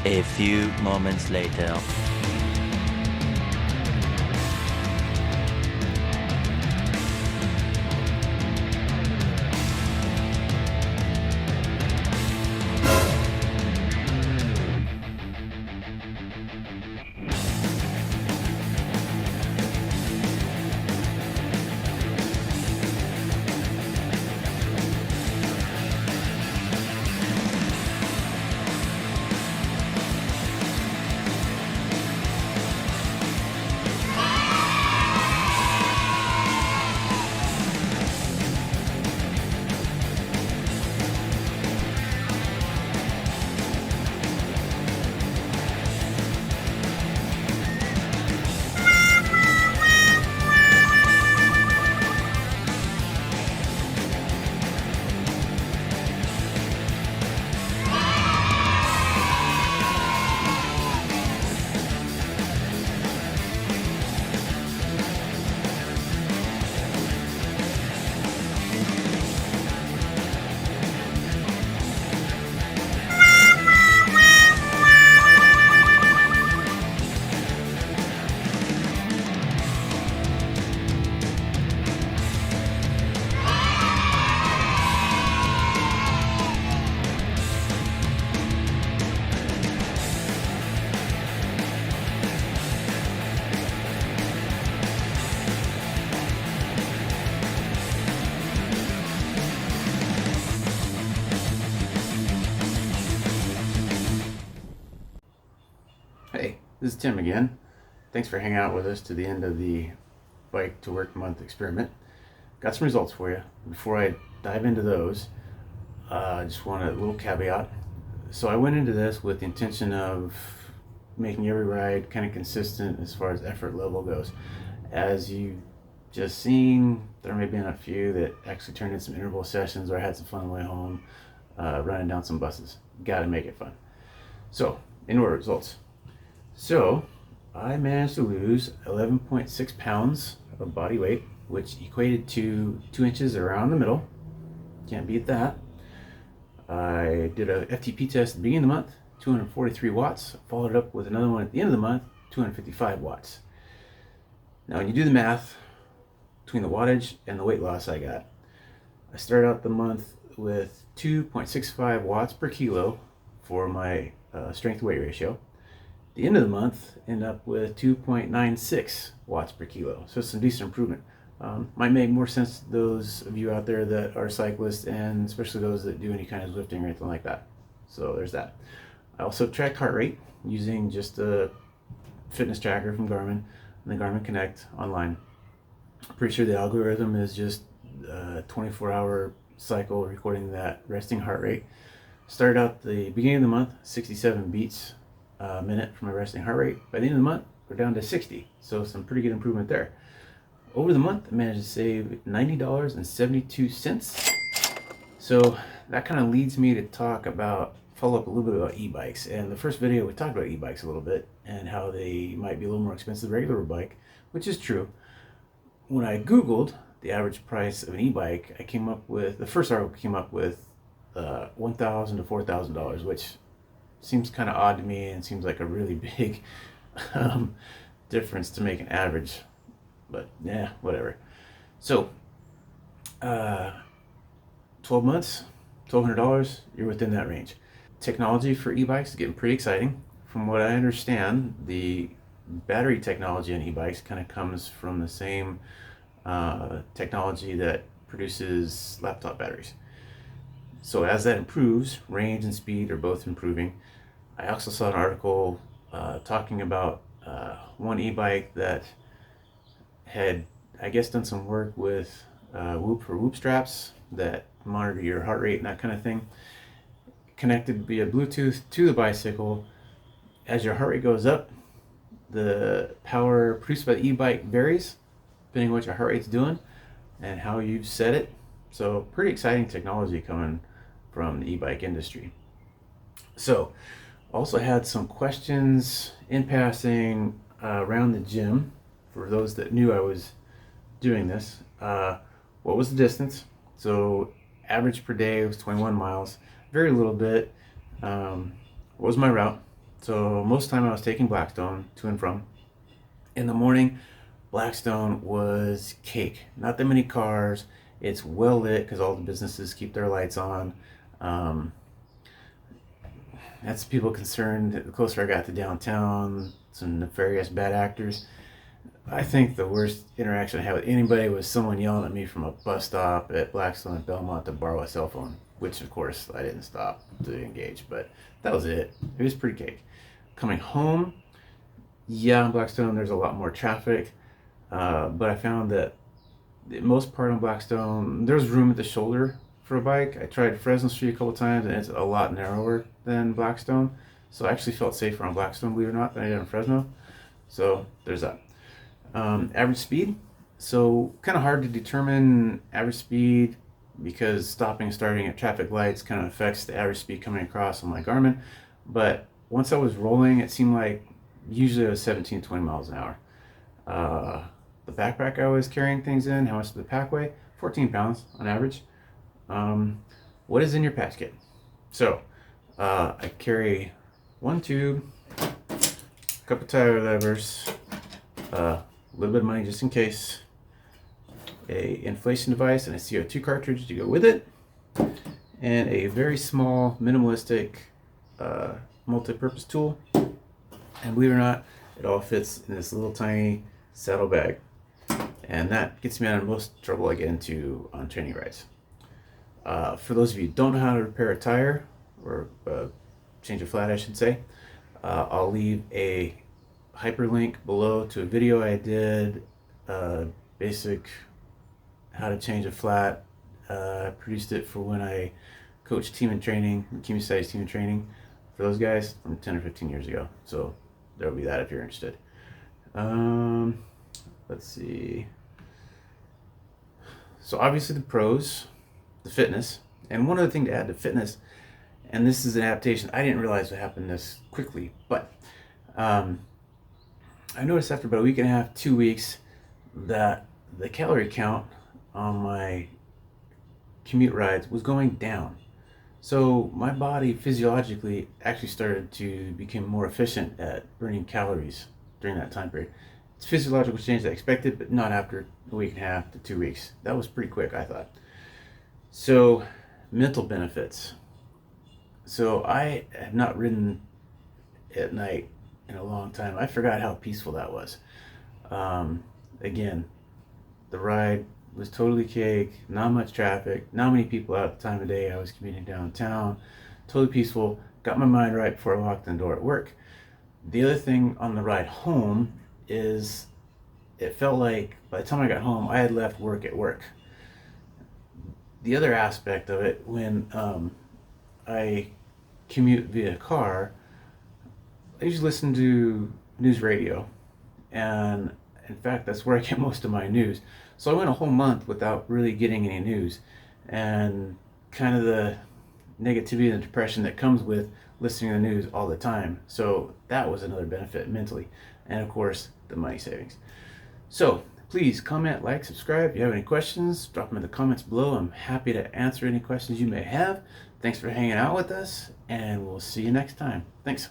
A few moments later. Hey, this is Tim again. Thanks for hanging out with us to the end of the Bike to Work Month experiment. Got some results for you. Before I dive into those, I just want a little caveat. So I went into this with the intention of making every ride kind of consistent as far as effort level goes. As you just seen, there may have been a few that actually turned into some interval sessions where I had some fun on the way home, running down some buses. Got to make it fun. So, in order results. So I managed to lose 11.6 pounds of body weight, which equated to 2 inches around the middle. Can't beat that. I did a FTP test at the beginning of the month, 243 watts. Followed up with another one at the end of the month, 255 watts. Now when you do the math between the wattage and the weight loss I got, I started out the month with 2.65 watts per kilo for my strength weight ratio. The end of the month end up with 2.96 watts per kilo, so some decent improvement. Might make more sense to those of you out there that are cyclists, and especially those that do any kind of lifting or anything like that. So there's that. I also tracked heart rate using just a fitness tracker from Garmin and the Garmin Connect online. Pretty sure the algorithm is just a 24-hour cycle recording that resting heart rate. Started out the beginning of the month, 67 beats a minute from my resting heart rate. By the end of the month, we're down to 60, so some pretty good improvement there. Over the month, I managed to save $90.72. So that kind of leads me to follow up a little bit about e-bikes. And the first video, we talked about e-bikes a little bit and how they might be a little more expensive than a regular bike, which is true. When I Googled the average price of an e-bike, the first article came up with $1,000 to $4,000, which seems kind of odd to me and seems like a really big difference to make an average, but yeah, whatever. So 12 months, $1,200, you're within that range. Technology for e-bikes is getting pretty exciting. From what I understand, the battery technology on e-bikes kind of comes from the same technology that produces laptop batteries. So as that improves, range and speed are both improving. I also saw an article talking about one e-bike that had, I guess, done some work with Whoop straps that monitor your heart rate and that kind of thing, connected via Bluetooth to the bicycle. As your heart rate goes up, the power produced by the e-bike varies depending on what your heart rate's doing and how you've set it. So pretty exciting technology coming from the e-bike industry. So also had some questions in passing around the gym for those that knew I was doing this. What was the distance? So average per day was 21 miles, very little bit. What was my route? So most of the time I was taking Blackstone to and from. In the morning, Blackstone was cake. Not that many cars. It's well lit because all the businesses keep their lights on. Um, that's people concerned. The closer I got to downtown, some nefarious bad actors. I think the worst interaction I had with anybody was someone yelling at me from a bus stop at Blackstone and Belmont to borrow a cell phone, which of course I didn't stop to engage, but that was it. It was pretty cake. Coming home, yeah, on Blackstone there's a lot more traffic, but I found that the most part on Blackstone there's room at the shoulder for a bike. I tried Fresno Street a couple times and it's a lot narrower than Blackstone, so I actually felt safer on Blackstone, believe it or not, than I did on Fresno. So there's that. Average speed. So kind of hard to determine average speed because stopping and starting at traffic lights kind of affects the average speed coming across on my Garmin. But once I was rolling, it seemed like usually I was 17, 20 miles an hour. The backpack I was carrying things in, how much did the pack weigh? 14 pounds on average. What is in your patch kit? So I carry one tube, a couple tire levers, a little bit of money just in case, a inflation device and a CO2 cartridge to go with it, and a very small minimalistic multi-purpose tool. And believe it or not, it all fits in this little tiny saddle bag, and that gets me out of most trouble I get into on training rides. For those of you who don't know how to repair a tire or change a flat, I should say, I'll leave a hyperlink below to a video I did, basic how to change a flat. I produced it for when I coached team and training, Commute size team and training for those guys from 10 or 15 years ago. So there'll be that if you're interested. Let's see. So obviously the pros, the fitness, and one other thing to add to fitness, and this is an adaptation. I didn't realize it happened this quickly, but I noticed after about a week and a half, 2 weeks, that the calorie count on my commute rides was going down. So my body physiologically actually started to become more efficient at burning calories during that time period. It's physiological change that I expected, but not after a week and a half to 2 weeks. That was pretty quick, I thought. So mental benefits. So I have not ridden at night in a long time. I forgot how peaceful that was. Again, the ride was totally cake, not much traffic, not many people out at the time of day. I was commuting downtown, totally peaceful, got my mind right before I walked in the door at work. The other thing on the ride home is it felt like by the time I got home, I had left work at work. The other aspect of it, when I commute via car, I usually listen to news radio, and in fact that's where I get most of my news. So I went a whole month without really getting any news, and kind of the negativity and the depression that comes with listening to the news all the time. So that was another benefit mentally, and of course the money savings. So please comment, like, subscribe. If you have any questions, drop them in the comments below. I'm happy to answer any questions you may have. Thanks for hanging out with us, and we'll see you next time. Thanks.